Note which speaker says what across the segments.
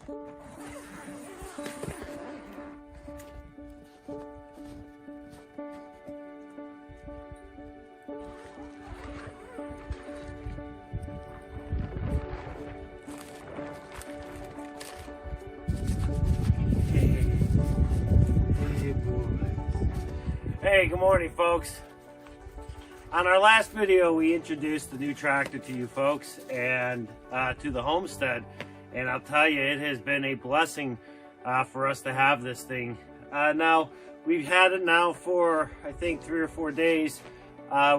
Speaker 1: Hey, good morning, folks. On our last video, we introduced the new tractor to you folks and to the Homestead, and I'll tell you, it has been a blessing for us to have this thing. Now, we've had it now for, I think, 3 or 4 days.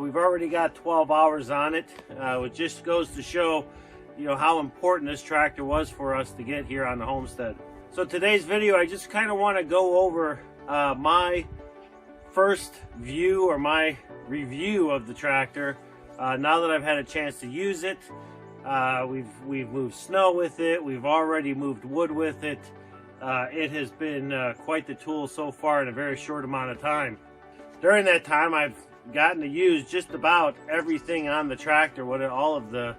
Speaker 1: We've already got 12 hours on it, which just goes to show, you know, how important this tractor was for us to get here on the Homestead. So today's video, I just kind of want to go over my first view or my review of the tractor now that I've had a chance to use it. We've moved snow with it. We've already moved wood with it. It has been quite the tool so far in a very short amount of time. During that time, I've gotten to use just about everything on the tractor, all of the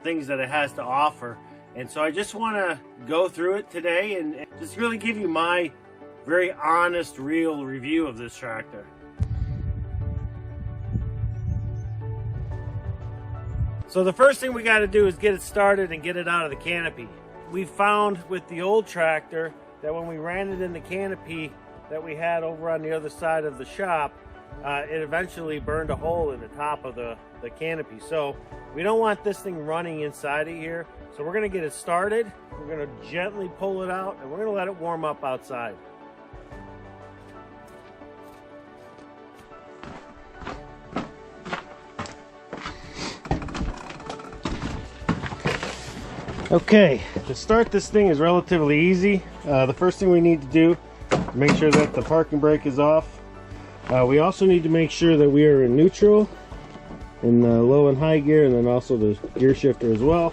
Speaker 1: things that it has to offer. And so I just want to go through it today and just really give you my very honest, real review of this tractor. So the first thing we got to do is get it started and get it out of the canopy. We found with the old tractor that when we ran it in the canopy that we had over on the other side of the shop, it eventually burned a hole in the top of the canopy. So we don't want this thing running inside of here. So we're going to get it started. We're going to gently pull it out and we're going to let it warm up outside. Okay, to start this thing is relatively easy. The first thing we need to do is make sure that the parking brake is off. We also need to make sure that we are in neutral, in the low and high gear, and then also the gear shifter as well.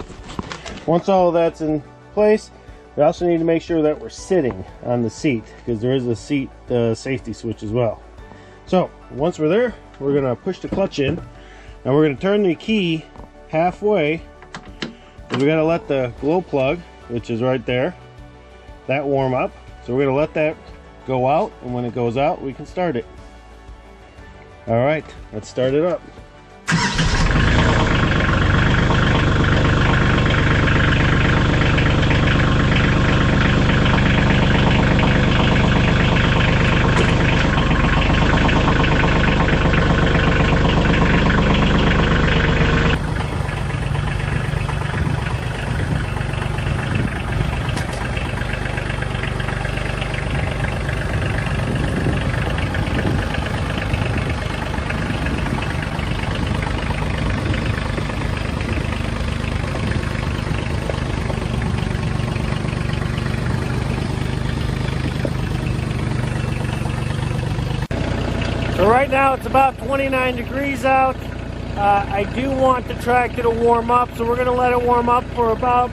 Speaker 1: Once all of that's in place, we also need to make sure that we're sitting on the seat, because there is a seat safety switch as well. So once we're there, we're going to push the clutch in, and we're going to turn the key halfway. We got to let the glow plug, which is right there, that warm up. So we're going to let that go out, and when it goes out, we can start it. All right, let's start it up. So right now it's about 29 degrees out. I do want the tractor to warm up, so we're going to let it warm up for about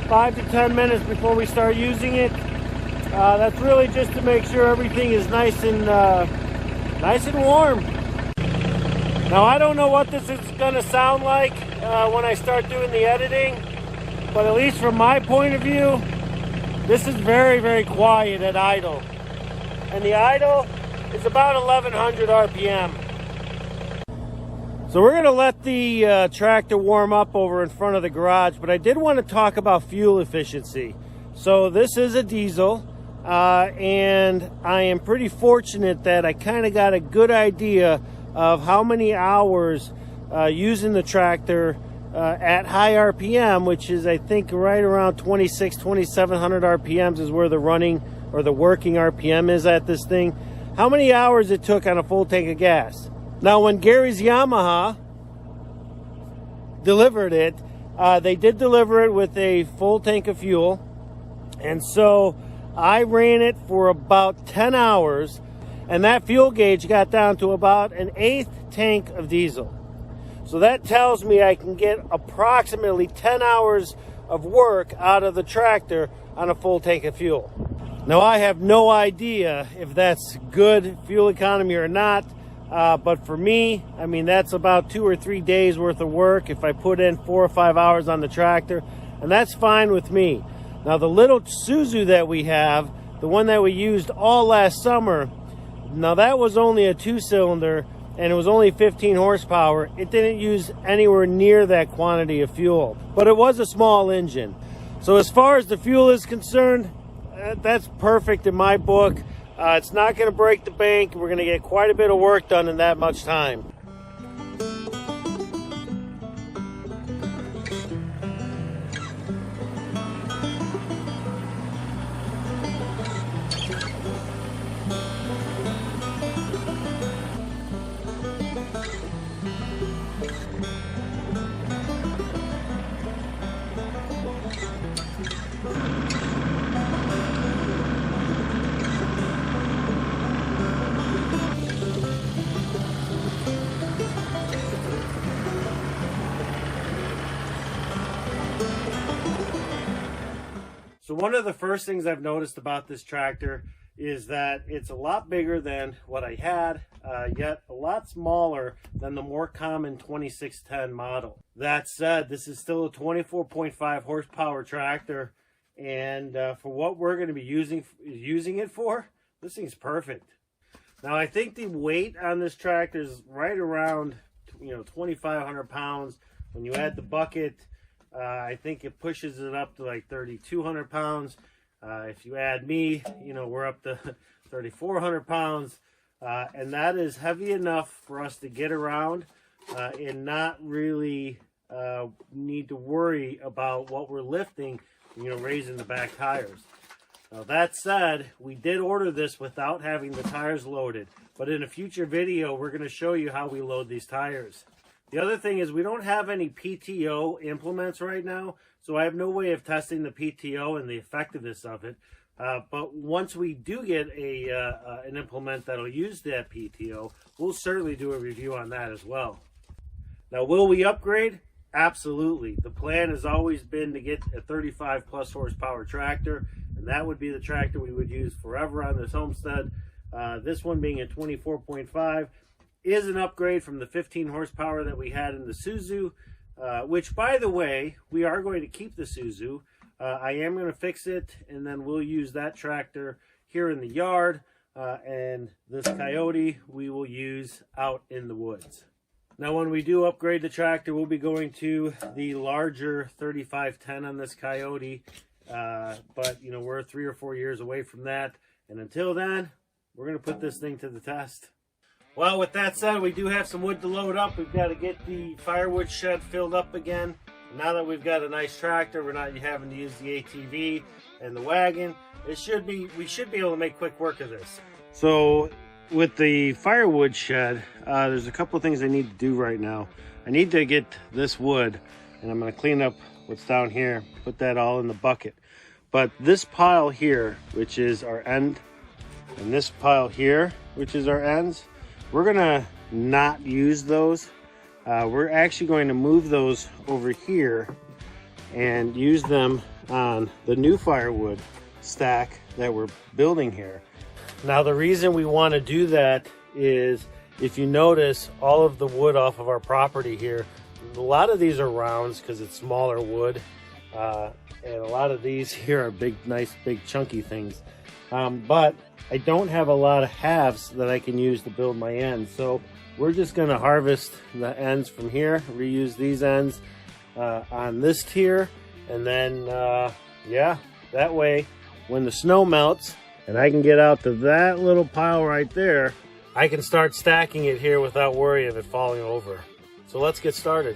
Speaker 1: 5 to 10 minutes before we start using it. That's really just to make sure everything is nice and warm. Now I don't know what this is going to sound like when I start doing the editing, but at least from my point of view, this is very, very quiet at idle. And the idle is about 1100 RPM. So we're going to let the tractor warm up over in front of the garage, but I did want to talk about fuel efficiency. So this is a diesel, and I am pretty fortunate that I kind of got a good idea of how many hours using the tractor at high RPM, which is I think right around 2700 RPMs is where the running or the working RPM is at this thing. How many hours it took on a full tank of gas. Now when Gary's Yamaha delivered it, they did deliver it with a full tank of fuel, and so I ran it for about 10 hours, and that fuel gauge got down to about an 1/8 tank of diesel. So that tells me I can get approximately 10 hours of work out of the tractor on a full tank of fuel. Now I have no idea if that's good fuel economy or not, but for me, I mean, that's about 2 or 3 days worth of work if I put in 4 or 5 hours on the tractor, and that's fine with me. Now the little Suzu that we have, the one that we used all last summer, now that was only a 2-cylinder and it was only 15 horsepower. It didn't use anywhere near that quantity of fuel, but it was a small engine. So as far as the fuel is concerned, that's perfect in my book. It's not going to break the bank. We're going to get quite a bit of work done in that much time. So one of the first things I've noticed about this tractor is that it's a lot bigger than what I had, yet a lot smaller than the more common 2610 model. That said, this is still a 24.5 horsepower tractor, and for what we're going to be using it for, this thing's perfect. Now I think the weight on this tractor is right around 2,500 pounds. When you add the bucket, I think it pushes it up to like 3,200 pounds. If you add me, we're up to 3,400 pounds. And that is heavy enough for us to get around and not really need to worry about what we're lifting, raising the back tires. Now that said, we did order this without having the tires loaded. But in a future video, we're going to show you how we load these tires. The other thing is we don't have any PTO implements right now, so I have no way of testing the PTO and the effectiveness of it. But once we do get an implement that'll use that PTO, we'll certainly do a review on that as well. Now, will we upgrade? Absolutely. The plan has always been to get a 35 plus horsepower tractor, and that would be the tractor we would use forever on this homestead. This one being a 24.5. is an upgrade from the 15 horsepower that we had in the Suzu, which, by the way, we are going to keep the Suzu. I am going to fix it, and then we'll use that tractor here in the yard, and this Kioti we will use out in the woods. Now, when we do upgrade the tractor, we'll be going to the larger 3510 on this Kioti, but, we're 3 or 4 years away from that, and until then, we're going to put this thing to the test. Well, with that said, we do have some wood to load up. We've got to get the firewood shed filled up again. Now that we've got a nice tractor, we're not having to use the ATV and the wagon. We should be able to make quick work of this. So with the firewood shed, there's a couple of things I need to do right now. I need to get this wood, and I'm going to clean up what's down here, put that all in the bucket. But this pile here, which is our end, and this pile here, which is our ends, we're gonna not use those. We're actually going to move those over here and use them on the new firewood stack that we're building here. Now, the reason we want to do that is, if you notice, all of the wood off of our property here, a lot of these are rounds because it's smaller wood, and a lot of these here are big, nice, big, chunky things. But I don't have a lot of halves that I can use to build my ends. So we're just going to harvest the ends from here, reuse these ends on this tier. And then, yeah, that way when the snow melts and I can get out to that little pile right there, I can start stacking it here without worry of it falling over. So let's get started.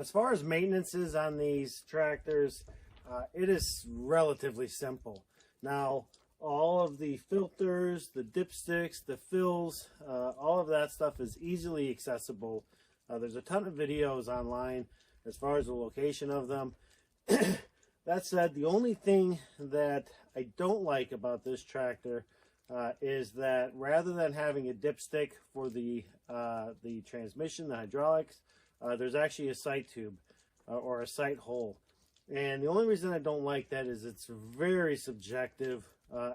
Speaker 1: As far as maintenances on these tractors, it is relatively simple. Now, all of the filters, the dipsticks, the fills, all of that stuff is easily accessible. There's a ton of videos online as far as the location of them. That said, the only thing that I don't like about this tractor is that rather than having a dipstick for the transmission, the hydraulics, there's actually a sight tube or a sight hole. And the only reason I don't like that is it's very subjective,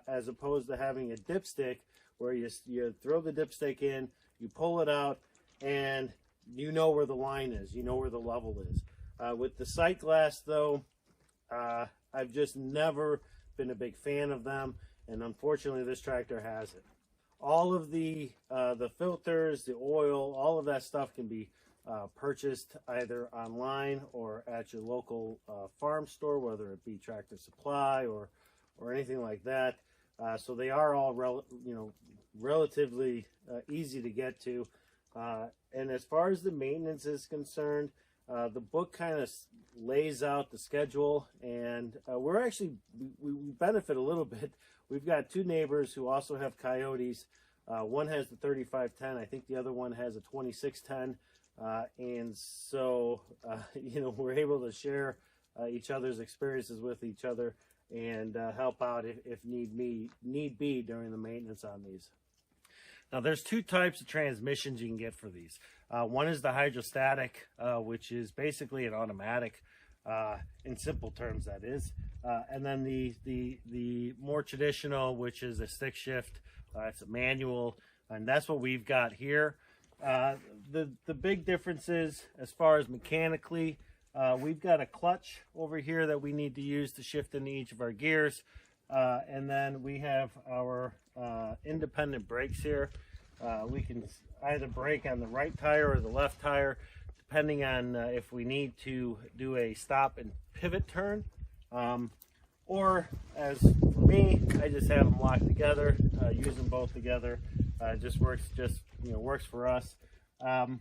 Speaker 1: as opposed to having a dipstick where you throw the dipstick in, you pull it out, and you know where the line is, you know where the level is. With the sight glass though, I've just never been a big fan of them, and unfortunately this tractor has it. All of the filters, the oil, all of that stuff can be purchased either online or at your local farm store, whether it be Tractor Supply or anything like that. So they are all relatively easy to get to. And as far as the maintenance is concerned, the book kind of lays out the schedule, and we benefit a little bit. We've got two neighbors who also have Coyotes. One has the 3510, I think the other one has a 2610, and so we're able to share each other's experiences with each other and help out if need be during the maintenance on these. Now, there's two types of transmissions you can get for these. One is the hydrostatic, which is basically an automatic, in simple terms, that is. And then the more traditional, which is a stick shift. It's a manual, and that's what we've got here. The big differences as far as mechanically, we've got a clutch over here that we need to use to shift into each of our gears. And then we have our independent brakes here. We can either brake on the right tire or the left tire, depending on if we need to do a stop and pivot turn. Or, as for me, I just have them locked together, use them both together. It works for us. And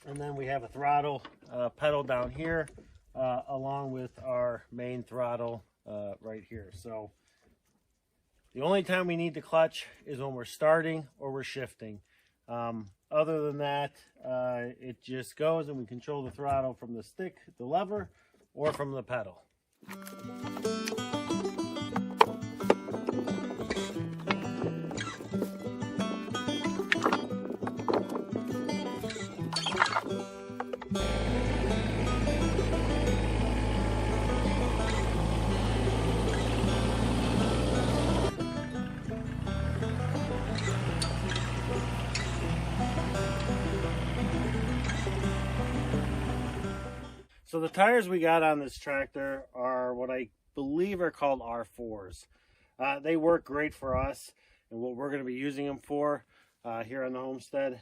Speaker 1: then we have a throttle pedal down here, along with our main throttle right here. So the only time we need the clutch is when we're starting or we're shifting. Other than that, it just goes, and we control the throttle from the stick, the lever, or from the pedal. So the tires we got on this tractor are what I believe are called R4s. They work great for us and what we're going to be using them for here on the homestead.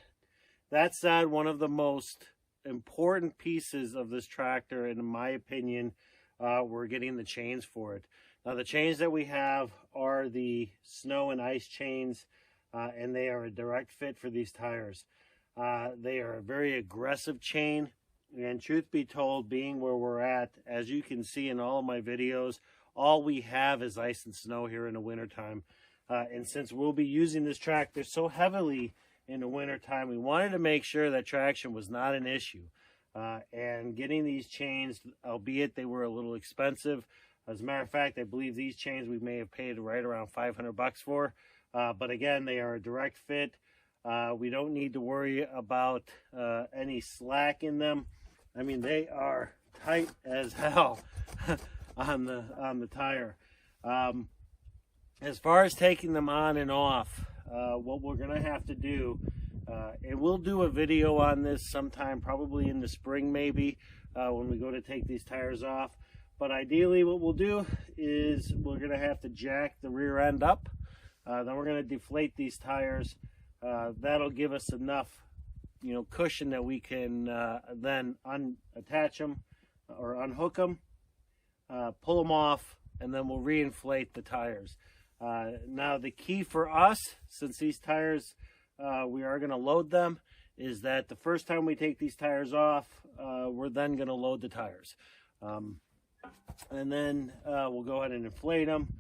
Speaker 1: That said, one of the most important pieces of this tractor, in my opinion, we're getting the chains for it. Now, the chains that we have are the snow and ice chains, and they are a direct fit for these tires. They are a very aggressive chain. And truth be told, being where we're at, as you can see in all of my videos, all we have is ice and snow here in the wintertime. And since we'll be using this tractor so heavily in the wintertime, we wanted to make sure that traction was not an issue. And getting these chains, albeit they were a little expensive, as a matter of fact, I believe these chains we may have paid right around $500 for. But again, they are a direct fit. We don't need to worry about any slack in them. I mean, they are tight as hell on the tire. As far as taking them on and off, what we're gonna have to do, and we'll do a video on this sometime, probably in the spring maybe, when we go to take these tires off. But ideally what we'll do is we're gonna have to jack the rear end up. Then we're gonna deflate these tires. That'll give us enough cushion that we can then unattach them or unhook them, pull them off, and then we'll reinflate the tires. Now the key for us, since these tires, we are going to load them, is that the first time we take these tires off, we're then going to load the tires. And then we'll go ahead and inflate them.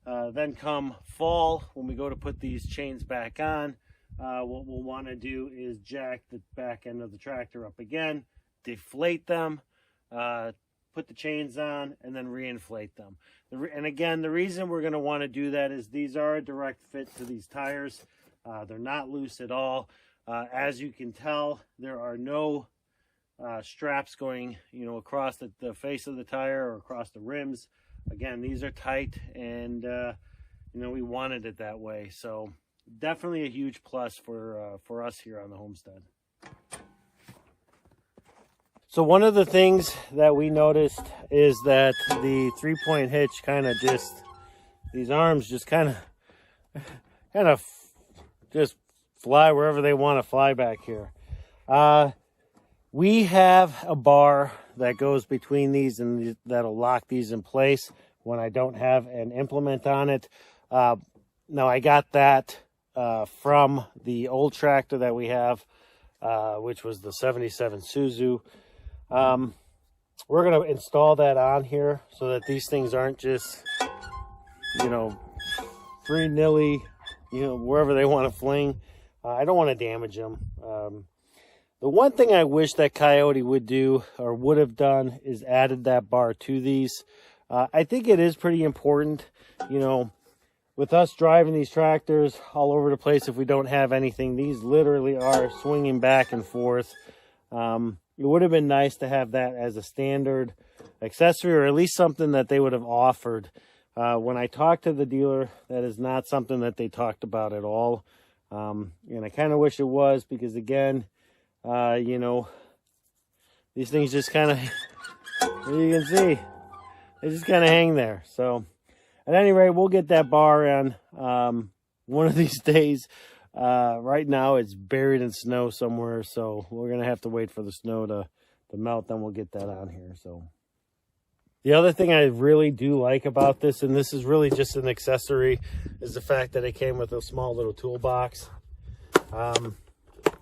Speaker 1: Then come fall, when we go to put these chains back on, what we'll want to do is jack the back end of the tractor up again, deflate them, put the chains on, and then reinflate them. And again, the reason we're going to want to do that is these are a direct fit to these tires. They're not loose at all. As you can tell, there are no straps going, across the face of the tire or across the rims. Again, these are tight, and we wanted it that way. So definitely a huge plus for us here on the homestead. So one of the things that we noticed is that the 3-point hitch these arms just kind of just fly wherever they want to fly back here. We have a bar that goes between these and that'll lock these in place when I don't have an implement on it. Now I got that from the old tractor that we have, which was the 77 Suzu. We're going to install that on here so that these things aren't just, free-nilly, wherever they want to fling. I don't want to damage them. The one thing I wish that Kioti would do or would have done is added that bar to these. I think it is pretty important, with us driving these tractors all over the place. If we don't have anything, these literally are swinging back and forth. It would have been nice to have that as a standard accessory, or at least something that they would have offered. When I talked to the dealer, that is not something that they talked about at all. And I kind of wish it was, because again, these things just kind of, you can see, they just kind of hang there. So at any rate, we'll get that bar on one of these days. Right now it's buried in snow somewhere, so we're going to have to wait for the snow to melt, then we'll get that on here. So the other thing I really do like about this, and this is really just an accessory, is the fact that it came with a small little toolbox.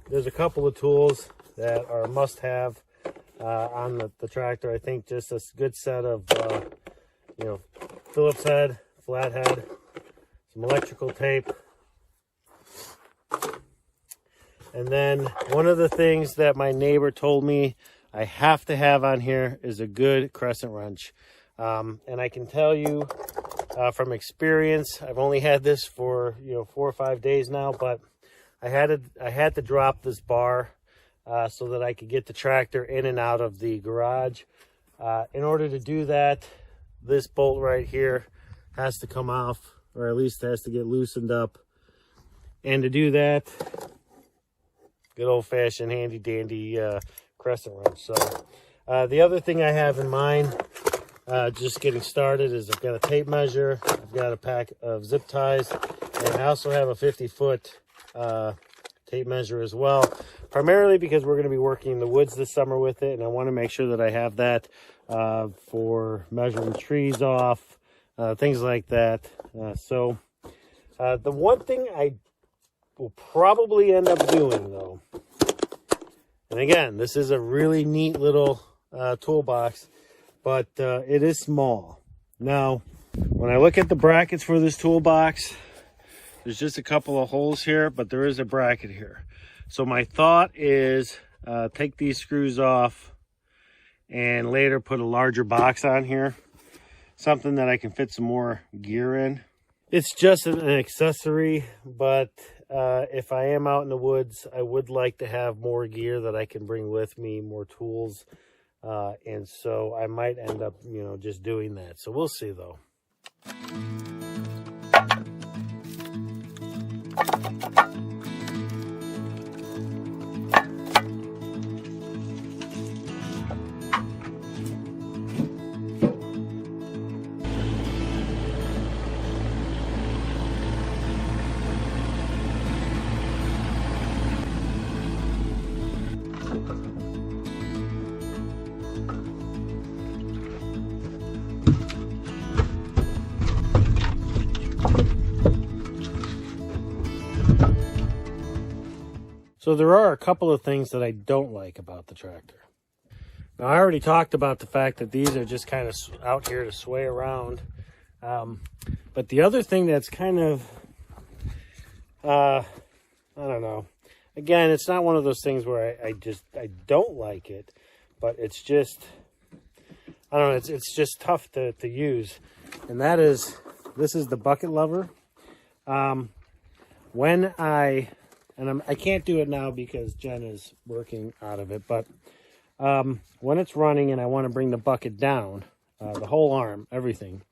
Speaker 1: There's a couple of tools that are a must-have on the tractor. I think just a good set of, Phillips head, flathead, some electrical tape. And then one of the things that my neighbor told me I have to have on here is a good crescent wrench. And I can tell you from experience, I've only had this for 4 or 5 days now, but I had to drop this bar so that I could get the tractor in and out of the garage. In order to do that, this bolt right here has to come off, or at least has to get loosened up. And to do that, good old-fashioned handy-dandy crescent wrench. So the other thing I have in mind, just getting started, is I've got a tape measure, I've got a pack of zip ties, and I also have a 50-foot tape measure as well, primarily because we're going to be working in the woods this summer with it, and I want to make sure that I have that for measuring trees off, things like that. So the one thing I will probably end up doing, though, and again, this is a really neat little toolbox, but it is small. Now, when I look at the brackets for this toolbox, there's just a couple of holes here, but there is a bracket here. So my thought is take these screws off and later put a larger box on here, something that I can fit some more gear in. It's just an accessory, but if I am out in the woods, I would like to have more gear that I can bring with me, more tools, and so I might end up, just doing that. So we'll see, though. So there are a couple of things that I don't like about the tractor. Now, I already talked about the fact that these are just kind of out here to sway around. But the other thing that's kind of, I don't know. Again, it's not one of those things where I don't like it, but it's just, I don't know, it's just tough to use. And that is, this is the bucket lever. When I can't do it now because Jen is working out of it, but when it's running and I want to bring the bucket down, the whole arm, everything,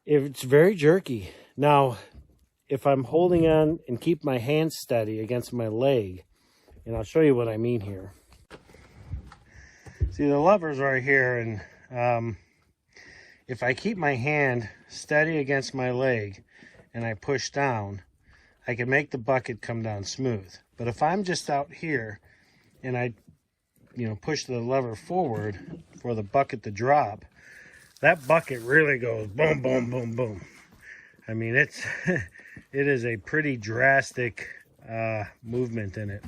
Speaker 1: it's very jerky. Now, if I'm holding on and keep my hand steady against my leg, and I'll show you what I mean here. See, the lever's right here, and if I keep my hand steady against my leg and I push down, I can make the bucket come down smooth. But if I'm just out here and I, push the lever forward for the bucket to drop, that bucket really goes boom, boom, boom, boom. I mean, it is a pretty drastic movement in it.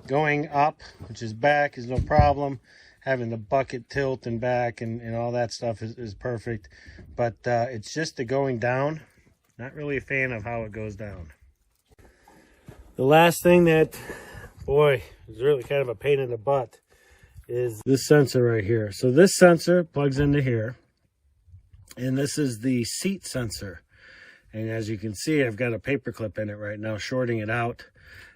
Speaker 1: Going up, which is back, is no problem. Having the bucket tilt and back and all that stuff is perfect. But it's just the going down. Not really a fan of how it goes down. The last thing that, boy, is really kind of a pain in the butt is this sensor right here. So this sensor plugs into here, and this is the seat sensor. And as you can see, I've got a paper clip in it right now, shorting it out.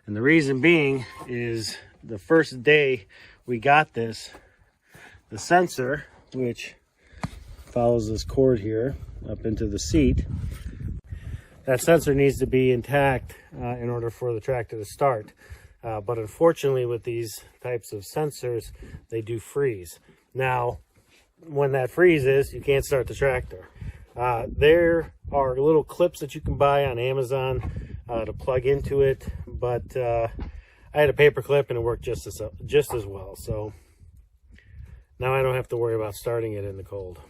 Speaker 1: And the reason being is the first day we got this, the sensor, which follows this cord here up into the seat, that sensor needs to be intact in order for the tractor to start. But unfortunately, with these types of sensors, they do freeze. Now, when that freezes, you can't start the tractor. There are little clips that you can buy on Amazon to plug into it, but I had a paper clip and it worked just as well. So now I don't have to worry about starting it in the cold.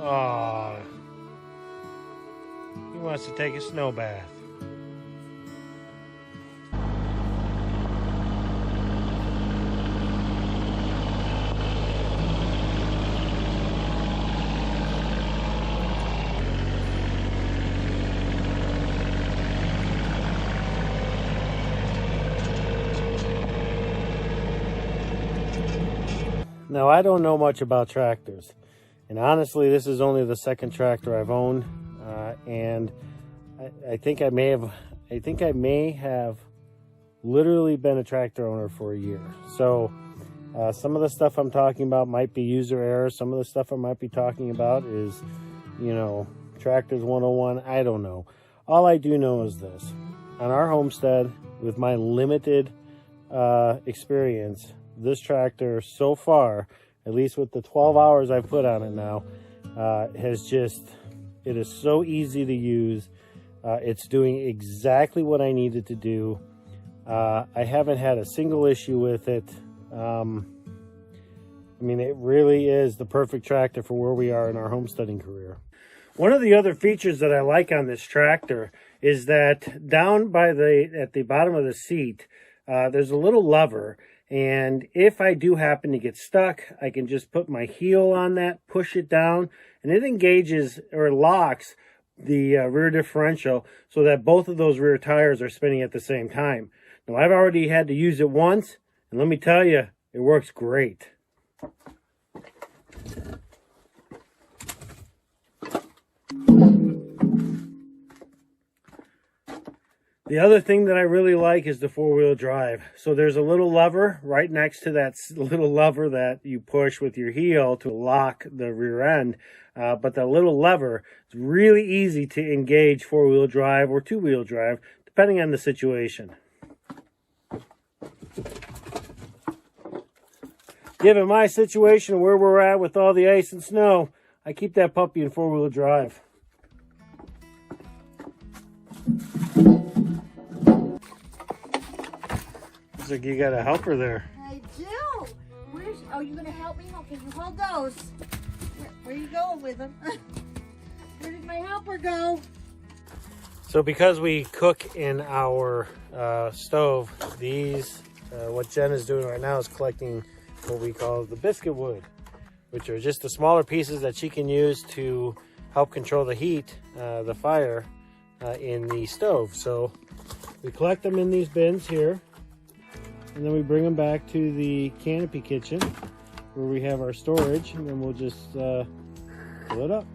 Speaker 1: Oh, he wants to take a snow bath. Now, I don't know much about tractors. And honestly, this is only the second tractor I've owned, and I think I may have literally been a tractor owner for a year. So some of the stuff I'm talking about might be user error. Some of the stuff I might be talking about is, Tractors 101. I don't know. All I do know is this: on our homestead, with my limited experience, this tractor so far, at least with the 12 hours I've put on it now, it is so easy to use. It's doing exactly what I needed to do. I haven't had a single issue with it. I mean, it really is the perfect tractor for where we are in our homesteading career. One of the other features that I like on this tractor is that down at the bottom of the seat, there's a little lever. And if I do happen to get stuck, I can just put my heel on that, push it down, and it engages or locks the rear differential so that both of those rear tires are spinning at the same time. Now, I've already had to use it once, and let me tell you, it works great. The other thing that I really like is the four-wheel drive. So there's a little lever right next to that little lever that you push with your heel to lock the rear end. But the little lever is really easy to engage four-wheel drive or two-wheel drive, depending on the situation. Given my situation, where we're at with all the ice and snow, I keep that puppy in four-wheel drive. Looks like you got a helper there.
Speaker 2: I do. Oh, you gonna help me? Okay, you hold those. Where you going with them? Where did my helper go?
Speaker 1: So because we cook in our stove, what Jen is doing right now is collecting what we call the biscuit wood, which are just the smaller pieces that she can use to help control the heat, the fire in the stove. So we collect them in these bins here, and then we bring them back to the canopy kitchen where we have our storage, and then we'll just fill it up.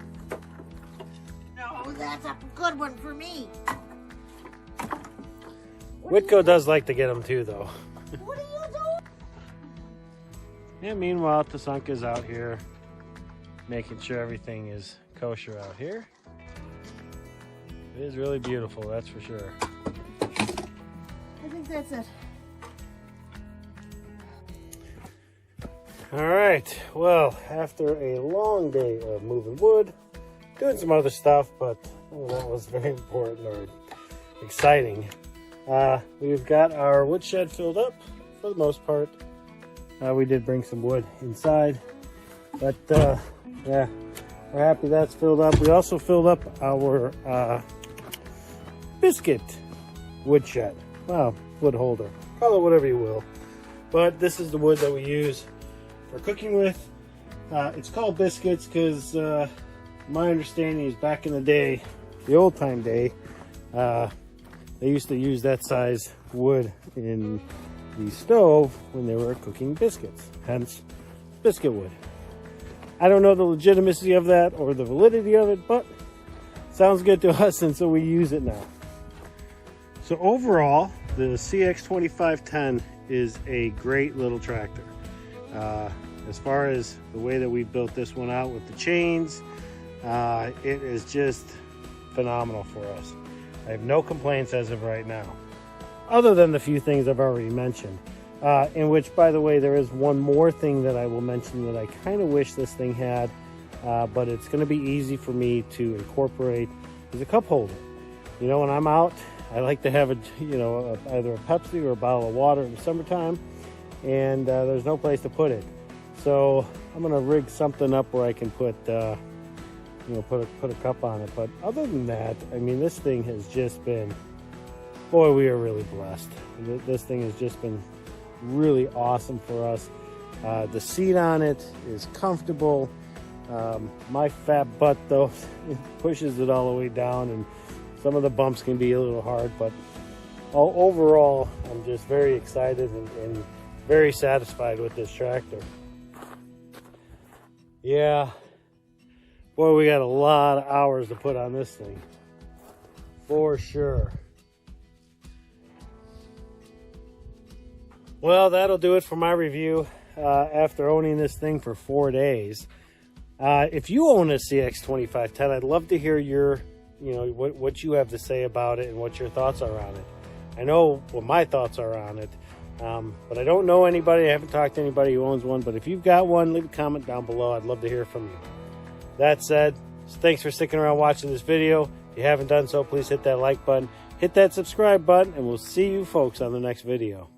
Speaker 2: No, that's a good one for me.
Speaker 1: Whitco does like to get them too, though.
Speaker 2: What are you doing?
Speaker 1: Yeah, meanwhile, Tasanka's out here making sure everything is kosher out here. It is really beautiful, that's for sure.
Speaker 2: I think that's it.
Speaker 1: All right, well, after a long day of moving wood, doing some other stuff, but that was very important or exciting. We've got our woodshed filled up for the most part. We did bring some wood inside, but yeah, we're happy that's filled up. We also filled up our biscuit woodshed. Well, wood holder, call it whatever you will. But this is the wood that we use for cooking with. It's called biscuits because my understanding is back in the day, the old time day, they used to use that size wood in the stove when they were cooking biscuits, hence biscuit wood. I don't know the legitimacy of that or the validity of it, but sounds good to us, and so we use it now. So overall, the CX2510 is a great little tractor. As far as the way that we built this one out with the chains, it is just phenomenal for us. I have no complaints as of right now, other than the few things I've already mentioned. In which, by the way, there is one more thing that I will mention that I kind of wish this thing had, but it's going to be easy for me to incorporate, is a cup holder. You know, when I'm out, I like to have either a Pepsi or a bottle of water in the summertime, and there's no place to put it. So I'm going to rig something up where I can put a cup on it. But other than that, I mean, this thing has just been, boy, we are really blessed. This thing has just been really awesome for us. The seat on it is comfortable. My fat butt, though, pushes it all the way down, and some of the bumps can be a little hard, but overall, I'm just very excited and very satisfied with this tractor. Yeah, boy, we got a lot of hours to put on this thing, for sure. Well, that'll do it for my review after owning this thing for 4 days. If you own a CX2510, I'd love to hear your, what you have to say about it and what your thoughts are on it. I know what my thoughts are on it, but I don't know anybody. I haven't talked to anybody who owns one, but if you've got one, leave a comment down below. I'd love to hear from you. That said, thanks for sticking around watching this video. If you haven't done so, please hit that like button, hit that subscribe button, and we'll see you folks on the next video.